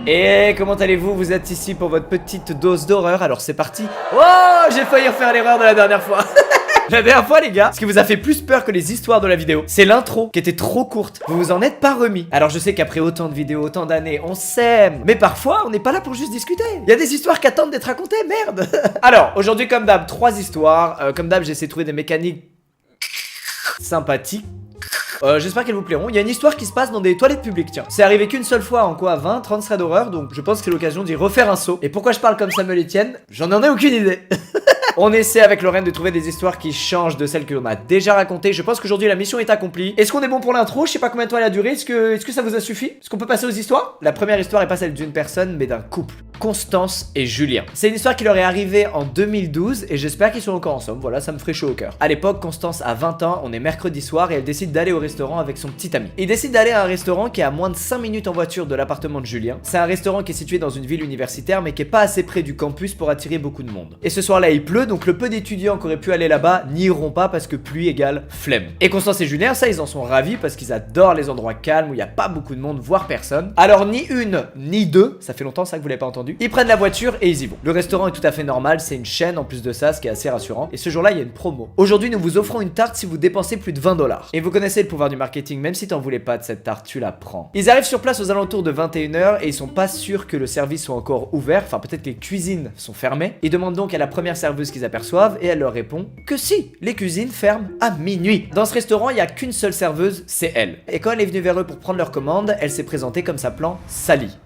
Et comment allez-vous? Vous êtes ici pour votre petite dose d'horreur, alors c'est parti. Oh, j'ai failli refaire l'erreur de la dernière fois. La dernière fois les gars, ce qui vous a fait plus peur que les histoires de la vidéo, c'est l'intro qui était trop courte. Vous vous en êtes pas remis. Alors je sais qu'après autant de vidéos, autant d'années, on s'aime. Mais parfois, on n'est pas là pour juste discuter. Il y a des histoires qui attendent d'être racontées, merde. Alors, aujourd'hui comme d'hab, 3 histoires. Comme d'hab, j'ai essayé de trouver des mécaniques sympathiques. J'espère qu'elles vous plairont. Il y a une histoire qui se passe dans des toilettes publiques, tiens. C'est arrivé qu'une seule fois en quoi 20-30 threads d'horreur, donc je pense que c'est l'occasion d'y refaire un saut. Et pourquoi je parle comme Samuel Etienne? J'en ai aucune idée. On essaie avec Lorraine de trouver des histoires qui changent de celles que l'on a déjà racontées. Je pense qu'aujourd'hui la mission est accomplie. Est-ce qu'on est bon pour l'intro? Je sais pas combien de temps elle a duré. Est-ce que ça vous a suffi? Est-ce qu'on peut passer aux histoires? La première histoire est pas celle d'une personne mais d'un couple. Constance et Julien. C'est une histoire qui leur est arrivée en 2012 et j'espère qu'ils sont encore ensemble. Voilà, ça me ferait chaud au cœur. À l'époque, Constance a 20 ans, on est mercredi soir et elle décide d'aller au restaurant avec son petit ami. Ils décident d'aller à un restaurant qui est à moins de 5 minutes en voiture de l'appartement de Julien. C'est un restaurant qui est situé dans une ville universitaire mais qui est pas assez près du campus pour attirer beaucoup de monde. Et ce soir-là, il pleut, donc le peu d'étudiants qui auraient pu aller là-bas n'iront pas parce que pluie égale flemme. Et Constance et Julien, ça, ils en sont ravis parce qu'ils adorent les endroits calmes où il n'y a pas beaucoup de monde, voire personne. Alors ni une, ni deux, ça fait longtemps ça que vous l'avez pas entendu, ils prennent la voiture et ils y vont. Le restaurant est tout à fait normal, c'est une chaîne en plus de ça, ce qui est assez rassurant. Et ce jour-là, il y a une promo. Aujourd'hui, nous vous offrons une tarte si vous dépensez plus de 20 $. Et vous connaissez le pouvoir du marketing, même si t'en voulais pas de cette tarte, tu la prends. Ils arrivent sur place aux alentours de 21 h et ils sont pas sûrs que le service soit encore ouvert, enfin peut-être que les cuisines sont fermées. Ils demandent donc à la première serveuse qu'ils aperçoivent et elle leur répond que si, les cuisines ferment à minuit. Dans ce restaurant, il y a qu'une seule serveuse, c'est elle. Et quand elle est venue vers eux pour prendre leur commande, elle s'est présentée comme s'appelant Sally.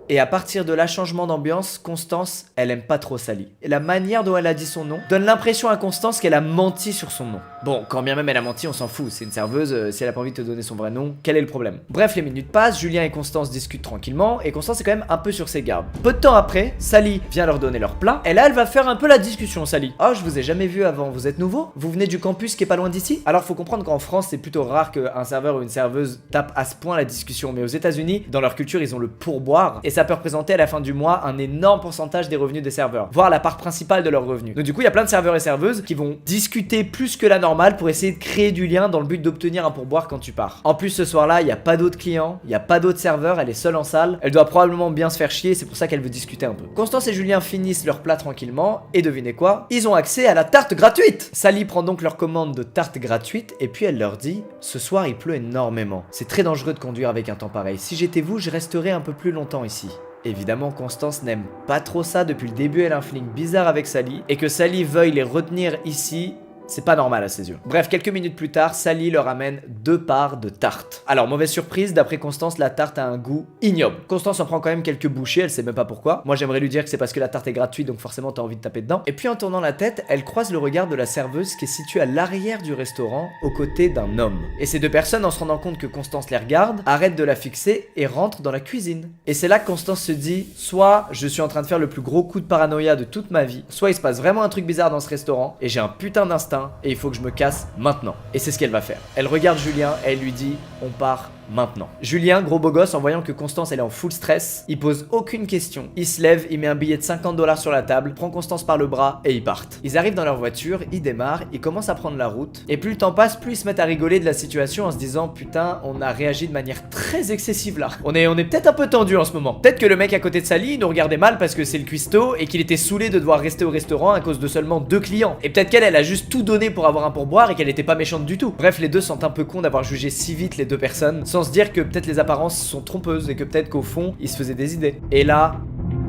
Et à partir de là, changement d'ambiance, Constance, elle aime pas trop Sally. Et la manière dont elle a dit son nom donne l'impression à Constance qu'elle a menti sur son nom. Bon, quand bien même elle a menti, on s'en fout, c'est une serveuse, si elle a pas envie de te donner son vrai nom, quel est le problème? Bref, les minutes passent, Julien et Constance discutent tranquillement, et Constance est quand même un peu sur ses gardes. Peu de temps après, Sally vient leur donner leur plat, et là elle va faire un peu la discussion, Sally. Oh, je vous ai jamais vu avant, vous êtes nouveau? Vous venez du campus qui est pas loin d'ici? Alors faut comprendre qu'en France, c'est plutôt rare qu'un serveur ou une serveuse tape à ce point la discussion, mais aux États-Unis, dans leur culture, ils ont le pourboire, et ça peut représenter à la fin du mois un énorme pourcentage des revenus des serveurs, voire la part principale de leurs revenus. Donc du coup, il y a plein de serveurs et serveuses qui vont discuter plus que la normale pour essayer de créer du lien dans le but d'obtenir un pourboire quand tu pars. En plus, ce soir-là, il n'y a pas d'autres clients, il n'y a pas d'autres serveurs, elle est seule en salle, elle doit probablement bien se faire chier, c'est pour ça qu'elle veut discuter un peu. Constance et Julien finissent leur plat tranquillement, et devinez quoi? Ils ont accès à la tarte gratuite! Sally prend donc leur commande de tarte gratuite, et puis elle leur dit: ce soir, il pleut énormément. C'est très dangereux de conduire avec un temps pareil. Si j'étais vous, je resterais un peu plus longtemps ici. Évidemment, Constance n'aime pas trop ça. Depuis le début, elle a un feeling bizarre avec Sally. Et que Sally veuille les retenir ici, c'est pas normal à ses yeux. Bref, quelques minutes plus tard, Sally leur amène 2 parts de tarte. Alors, mauvaise surprise, d'après Constance, la tarte a un goût ignoble. Constance en prend quand même quelques bouchées, elle sait même pas pourquoi. Moi, j'aimerais lui dire que c'est parce que la tarte est gratuite, donc forcément, t'as envie de taper dedans. Et puis, en tournant la tête, elle croise le regard de la serveuse qui est située à l'arrière du restaurant, aux côtés d'un homme. Et ces 2 personnes, en se rendant compte que Constance les regarde, arrêtent de la fixer et rentrent dans la cuisine. Et c'est là que Constance se dit: soit je suis en train de faire le plus gros coup de paranoïa de toute ma vie, soit il se passe vraiment un truc bizarre dans ce restaurant, et j'ai un putain d'instinct, et il faut que je me casse maintenant. Et c'est ce qu'elle va faire. Elle regarde Julien et elle lui dit: on part maintenant. Julien, gros beau gosse, en voyant que Constance elle est en full stress, il pose aucune question. Il se lève, il met un billet de 50 $ sur la table, prend Constance par le bras et ils partent. Ils arrivent dans leur voiture, ils démarrent, ils commencent à prendre la route. Et plus le temps passe, plus ils se mettent à rigoler de la situation en se disant: putain, on a réagi de manière très excessive là. On est peut-être un peu tendu en ce moment. Peut-être que le mec à côté de Sally nous regardait mal parce que c'est le cuistot et qu'il était saoulé de devoir rester au restaurant à cause de seulement 2 clients. Et peut-être qu'elle a juste tout donné pour avoir un pourboire et qu'elle était pas méchante du tout. Bref, les deux sont un peu cons d'avoir jugé si vite les 2 personnes sans se dire que peut-être les apparences sont trompeuses et que peut-être qu'au fond ils se faisaient des idées. Et là,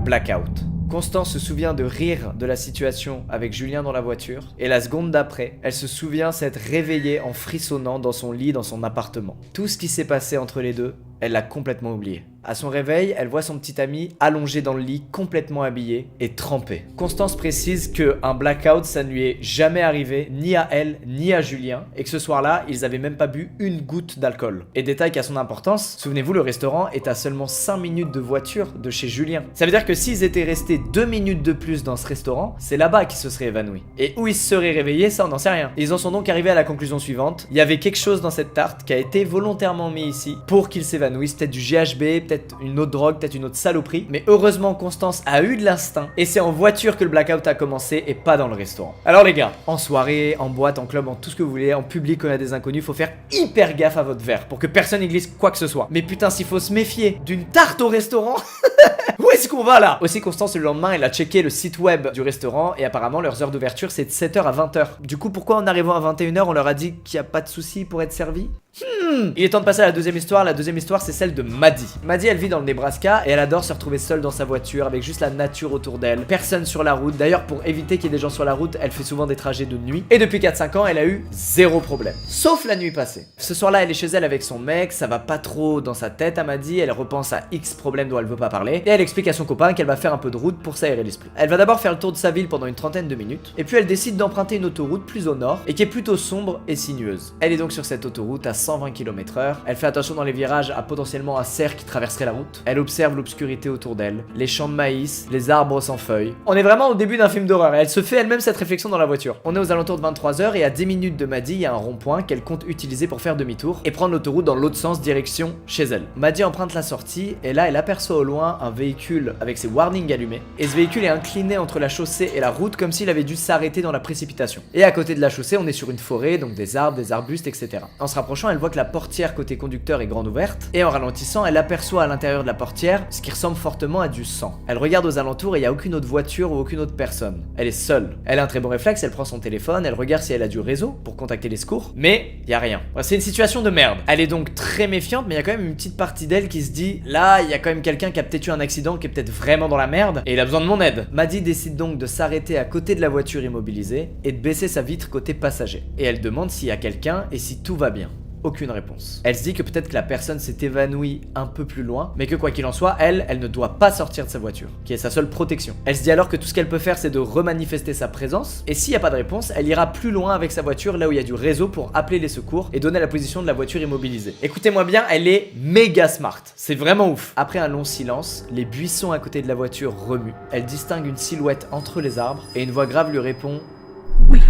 blackout. Constance se souvient de rire de la situation avec Julien dans la voiture, et la seconde d'après, elle se souvient s'être réveillée en frissonnant dans son lit dans son appartement. Tout ce qui s'est passé entre les deux, elle l'a complètement oublié. À son réveil, elle voit son petit ami allongé dans le lit, complètement habillé et trempé. Constance précise que un blackout, ça ne lui est jamais arrivé, ni à elle, ni à Julien, et que ce soir-là, ils avaient même pas bu une goutte d'alcool. Et détail qui a son importance, souvenez-vous, le restaurant est à seulement 5 minutes de voiture de chez Julien. Ça veut dire que s'ils étaient restés 2 minutes de plus dans ce restaurant, c'est là-bas qu'ils se seraient évanouis. Et où ils se seraient réveillés, ça on n'en sait rien. Ils en sont donc arrivés à la conclusion suivante: il y avait quelque chose dans cette tarte qui a été volontairement mis ici pour qu'ils s'évanouissent, peut-être du GHB, peut-être une autre drogue, peut-être une autre saloperie. Mais heureusement, Constance a eu de l'instinct et c'est en voiture que le blackout a commencé et pas dans le restaurant. Alors les gars, en soirée, en boîte, en club, en tout ce que vous voulez, en public quand il y a des inconnus, faut faire hyper gaffe à votre verre pour que personne n'y glisse quoi que ce soit. Mais putain, s'il faut se méfier d'une tarte au restaurant, où est-ce qu'on va là? Aussi, Constance, le lendemain, elle a checké le site web du restaurant et apparemment leurs heures d'ouverture c'est de 7h à 20h. Du coup, pourquoi en arrivant à 21h, on leur a dit qu'il n'y a pas de souci pour être servi? Il est temps de passer à la deuxième histoire. La deuxième histoire, c'est celle de Maddie. Maddie, elle vit dans le Nebraska et elle adore se retrouver seule dans sa voiture avec juste la nature autour d'elle. Personne sur la route. D'ailleurs, pour éviter qu'il y ait des gens sur la route, elle fait souvent des trajets de nuit. Et depuis 4-5 ans, elle a eu zéro problème. Sauf la nuit passée. Ce soir-là, elle est chez elle avec son mec. Ça va pas trop dans sa tête à Maddie. Elle repense à X problèmes dont elle veut pas parler. Et elle explique à son copain qu'elle va faire un peu de route pour s'aérer l'esprit. Elle va d'abord faire le tour de sa ville pendant une trentaine de minutes. Et puis elle décide d'emprunter une autoroute plus au nord et qui est plutôt sombre et sinueuse. Elle est donc sur cette autoroute à 120 km/h. Elle fait attention dans les virages à potentiellement un cerf qui traverserait la route. Elle observe l'obscurité autour d'elle, les champs de maïs, les arbres sans feuilles. On est vraiment au début d'un film d'horreur et elle se fait elle-même cette réflexion dans la voiture. On est aux alentours de 23h et à 10 minutes de Maddie, il y a un rond-point qu'elle compte utiliser pour faire demi-tour et prendre l'autoroute dans l'autre sens direction chez elle. Maddie emprunte la sortie et là elle aperçoit au loin un véhicule avec ses warnings allumés. Et ce véhicule est incliné entre la chaussée et la route comme s'il avait dû s'arrêter dans la précipitation. Et à côté de la chaussée, on est sur une forêt, donc des arbres, des arbustes, etc. En se rapprochant, elle voit que la portière côté conducteur est grande ouverte et en ralentissant, elle aperçoit à l'intérieur de la portière ce qui ressemble fortement à du sang. Elle regarde aux alentours et il n'y a aucune autre voiture ou aucune autre personne. Elle est seule. Elle a un très bon réflexe, elle prend son téléphone, elle regarde si elle a du réseau pour contacter les secours, mais il y a rien. C'est une situation de merde. Elle est donc très méfiante, mais il y a quand même une petite partie d'elle qui se dit là, il y a quand même quelqu'un qui a peut-être eu un accident, qui est peut-être vraiment dans la merde et il a besoin de mon aide. Maddie décide donc de s'arrêter à côté de la voiture immobilisée et de baisser sa vitre côté passager. Et elle demande s'il y a quelqu'un et si tout va bien. Aucune réponse. Elle se dit que peut-être que la personne s'est évanouie un peu plus loin, mais que quoi qu'il en soit, elle ne doit pas sortir de sa voiture, qui est sa seule protection. Elle se dit alors que tout ce qu'elle peut faire, c'est de remanifester sa présence, et s'il n'y a pas de réponse, elle ira plus loin avec sa voiture, là où il y a du réseau pour appeler les secours et donner la position de la voiture immobilisée. Écoutez-moi bien, elle est méga smart. C'est vraiment ouf. Après un long silence, les buissons à côté de la voiture remuent. Elle distingue une silhouette entre les arbres, et une voix grave lui répond « Oui ».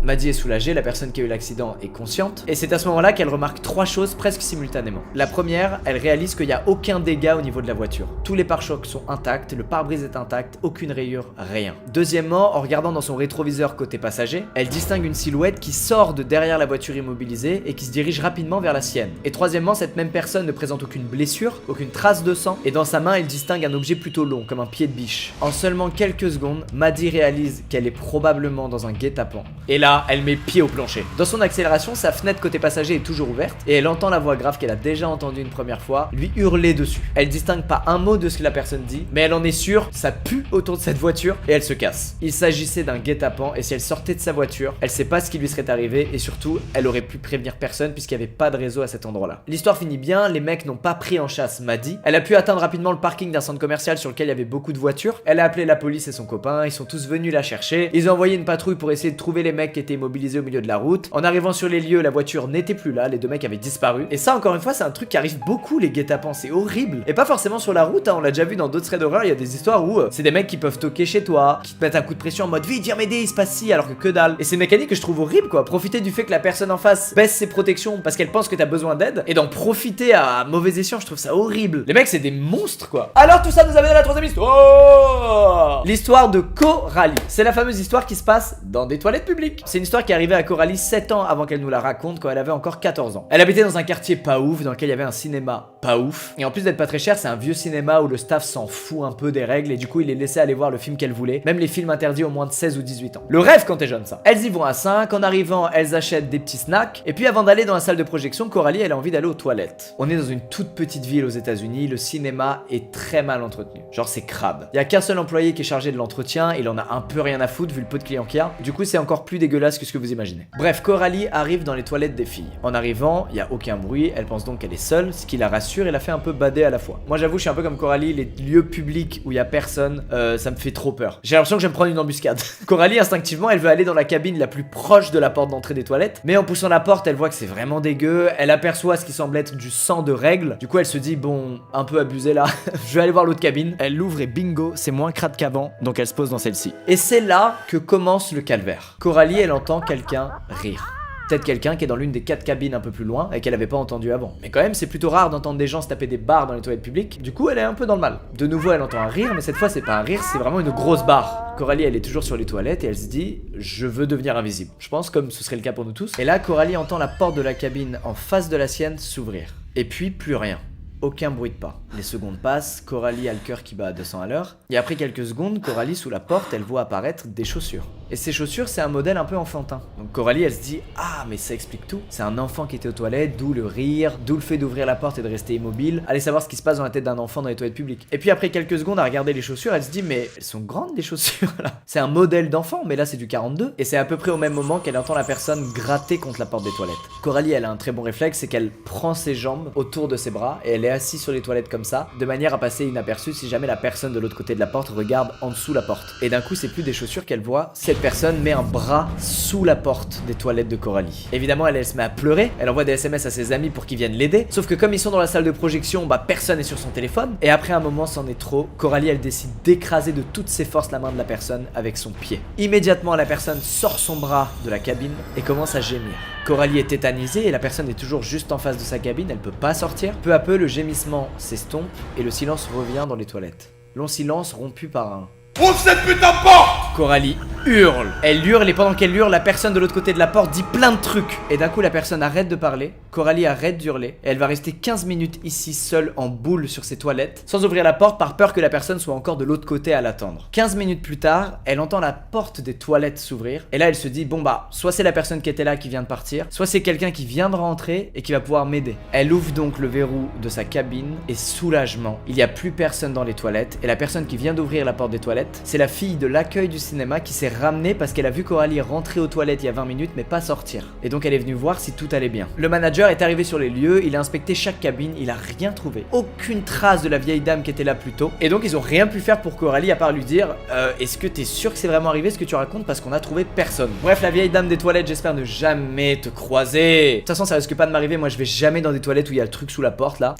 Maddie est soulagée, la personne qui a eu l'accident est consciente, et c'est à ce moment-là qu'elle remarque trois choses presque simultanément. La première, elle réalise qu'il n'y a aucun dégât au niveau de la voiture. Tous les pare-chocs sont intacts, le pare-brise est intact, aucune rayure, rien. Deuxièmement, en regardant dans son rétroviseur côté passager, elle distingue une silhouette qui sort de derrière la voiture immobilisée et qui se dirige rapidement vers la sienne. Et troisièmement, cette même personne ne présente aucune blessure, aucune trace de sang, et dans sa main, elle distingue un objet plutôt long, comme un pied de biche. En seulement quelques secondes, Maddie réalise qu'elle est probablement dans un guet-apens. Et là, elle met pied au plancher. Dans son accélération, sa fenêtre côté passager est toujours ouverte et elle entend la voix grave qu'elle a déjà entendue une première fois lui hurler dessus. Elle distingue pas un mot de ce que la personne dit, mais elle en est sûre, ça pue autour de cette voiture et elle se casse. Il s'agissait d'un guet-apens et si elle sortait de sa voiture, elle sait pas ce qui lui serait arrivé et surtout, elle aurait pu prévenir personne puisqu'il y avait pas de réseau à cet endroit-là. L'histoire finit bien, les mecs n'ont pas pris en chasse Maddie. Elle a pu atteindre rapidement le parking d'un centre commercial sur lequel il y avait beaucoup de voitures. Elle a appelé la police et son copain, ils sont tous venus la chercher. Ils ont envoyé une patrouille pour essayer de trouver les mecs qui étaient immobilisés au milieu de la route. En arrivant sur les lieux, la voiture n'était plus là, les deux mecs avaient disparu. Et ça, encore une fois, c'est un truc qui arrive beaucoup, les guet-apens, c'est horrible. Et pas forcément sur la route, hein, on l'a déjà vu dans d'autres threads d'horreur, il y a des histoires où c'est des mecs qui peuvent toquer chez toi, qui te mettent un coup de pression en mode vite, viens m'aider, il se passe ci, alors que dalle. Et c'est une mécanique que je trouve horrible, quoi. Profiter du fait que la personne en face baisse ses protections parce qu'elle pense que t'as besoin d'aide et d'en profiter à mauvais escient, je trouve ça horrible. Les mecs, c'est des monstres, quoi. Alors tout ça nous amène à la troisième histoire. L'histoire de Coralie. C'est la fameuse histoire qui se passe dans des toilettes publiques. C'est une histoire qui est arrivée à Coralie 7 ans avant qu'elle nous la raconte, quand elle avait encore 14 ans. Elle habitait dans un quartier pas ouf, dans lequel il y avait un cinéma pas ouf. Et en plus d'être pas très cher, c'est un vieux cinéma où le staff s'en fout un peu des règles et du coup il les laissait aller voir le film qu'elle voulait, même les films interdits aux moins de 16 ou 18 ans. Le rêve quand t'es jeune, ça. Elles y vont à 5, en arrivant elles achètent des petits snacks et puis avant d'aller dans la salle de projection, Coralie elle a envie d'aller aux toilettes. On est dans une toute petite ville aux États-Unis, le cinéma est très mal entretenu. Genre c'est crade. Il y a qu'un seul employé qui est chargé de l'entretien, il en a un peu rien à foutre vu le peu de clients qu'il y a. Du coup c'est encore plus dégueulasse que ce que vous imaginez. Bref, Coralie arrive dans les toilettes des filles. En arrivant, il y a aucun bruit, elle pense donc qu'elle est seule, ce qui la rassure et la fait un peu bader à la fois. Moi j'avoue, je suis un peu comme Coralie, les lieux publics où il y a personne, ça me fait trop peur. J'ai l'impression que je vais me prendre une embuscade. Coralie instinctivement, elle veut aller dans la cabine la plus proche de la porte d'entrée des toilettes, mais en poussant la porte, elle voit que c'est vraiment dégueu, elle aperçoit ce qui semble être du sang de règles. Du coup, elle se dit bon, un peu abusé là, je vais aller voir l'autre cabine. Elle l'ouvre et bingo, c'est moins crade qu'avant, donc elle se pose dans celle-ci. Et c'est là que commence le calvaire. Coralie, elle entend quelqu'un rire. Peut-être quelqu'un qui est dans l'une des 4 cabines un peu plus loin et qu'elle avait pas entendu avant. Mais quand même, c'est plutôt rare d'entendre des gens se taper des barres dans les toilettes publiques. Du coup, elle est un peu dans le mal. De nouveau, elle entend un rire, mais cette fois, c'est pas un rire, c'est vraiment une grosse barre. Coralie, elle est toujours sur les toilettes et elle se dit « Je veux devenir invisible ». Je pense comme ce serait le cas pour nous tous. Et là, Coralie entend la porte de la cabine en face de la sienne s'ouvrir. Et puis, plus rien. Aucun bruit de pas. Les secondes passent, Coralie a le cœur qui bat à 200 à l'heure. Et après quelques secondes, Coralie, sous la porte, elle voit apparaître des chaussures. Et ces chaussures, c'est un modèle un peu enfantin. Donc Coralie, elle se dit « Ah, mais ça explique tout. C'est un enfant qui était aux toilettes, d'où le rire, d'où le fait d'ouvrir la porte et de rester immobile. Allez savoir ce qui se passe dans la tête d'un enfant dans les toilettes publiques. » Et puis après quelques secondes à regarder les chaussures, elle se dit « Mais elles sont grandes les chaussures là. C'est un modèle d'enfant, mais là c'est du 42. » Et c'est à peu près au même moment qu'elle entend la personne gratter contre la porte des toilettes. Coralie, elle a un très bon réflexe, c'est qu'elle prend ses jambes autour de ses bras et elle est assise sur les toilettes comme ça, de manière à passer inaperçue si jamais la personne de l'autre côté de la porte regarde en dessous la porte. Et d'un coup, c'est plus des chaussures qu'elle voit, cette personne met un bras sous la porte des toilettes de Coralie. Évidemment, elle se met à pleurer, elle envoie des SMS à ses amis pour qu'ils viennent l'aider, sauf que comme ils sont dans la salle de projection, bah personne n'est sur son téléphone, et après un moment, c'en est trop, Coralie, elle décide d'écraser de toutes ses forces la main de la personne avec son pied. Immédiatement, la personne sort son bras de la cabine et commence à gémir. Coralie est tétanisée et la personne est toujours juste en face de sa cabine, elle peut pas sortir. Peu à peu, le gémissement s'estompe et le silence revient dans les toilettes. Long silence rompu par un Ouvre cette putain de porte! Coralie hurle. Elle hurle et pendant qu'elle hurle, la personne de l'autre côté de la porte dit plein de trucs. Et d'un coup, la personne arrête de parler. Coralie arrête d'hurler. Et elle va rester 15 minutes ici seule en boule sur ses toilettes, sans ouvrir la porte par peur que la personne soit encore de l'autre côté à l'attendre. 15 minutes plus tard, elle entend la porte des toilettes s'ouvrir. Et là, elle se dit, bon bah, soit c'est la personne qui était là qui vient de partir, soit c'est quelqu'un qui vient de rentrer et qui va pouvoir m'aider. Elle ouvre donc le verrou de sa cabine et soulagement, il n'y a plus personne dans les toilettes. Et la personne qui vient d'ouvrir la porte des toilettes, c'est la fille de l'accueil du cinéma qui s'est ramenée parce qu'elle a vu Coralie rentrer aux toilettes il y a 20 minutes mais pas sortir. Et donc elle est venue voir si tout allait bien. Le manager est arrivé sur les lieux, il a inspecté chaque cabine, il a rien trouvé. Aucune trace de la vieille dame qui était là plus tôt. Et donc ils ont rien pu faire pour Coralie à part lui dire est-ce que t'es sûr que c'est vraiment arrivé ce que tu racontes parce qu'on a trouvé personne. Bref, la vieille dame des toilettes, j'espère ne jamais te croiser. De toute façon ça risque pas de m'arriver, moi je vais jamais dans des toilettes où il y a le truc sous la porte là.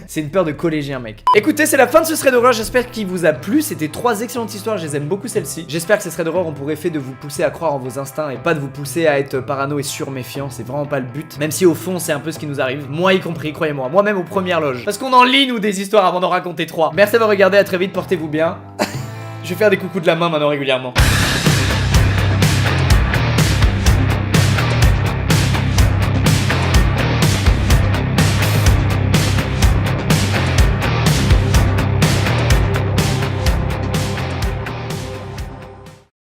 C'est une peur de collégien mec. Écoutez, c'est la fin de ce thread d'horreur, j'espère qu'il vous a plu. C'était 3 excellentes histoires, je les aime beaucoup celles-ci. J'espère que ces threads d'horreur ont pour effet de vous pousser à croire en vos instincts et pas de vous pousser à être parano et surméfiant, c'est vraiment pas le but. Même si au fond c'est un peu ce qui nous arrive, moi y compris, croyez-moi, moi-même aux premières loges. Parce qu'on en lit nous des histoires avant d'en raconter 3. Merci d'avoir regardé, à très vite, portez-vous bien. Je vais faire des coucous de la main maintenant régulièrement.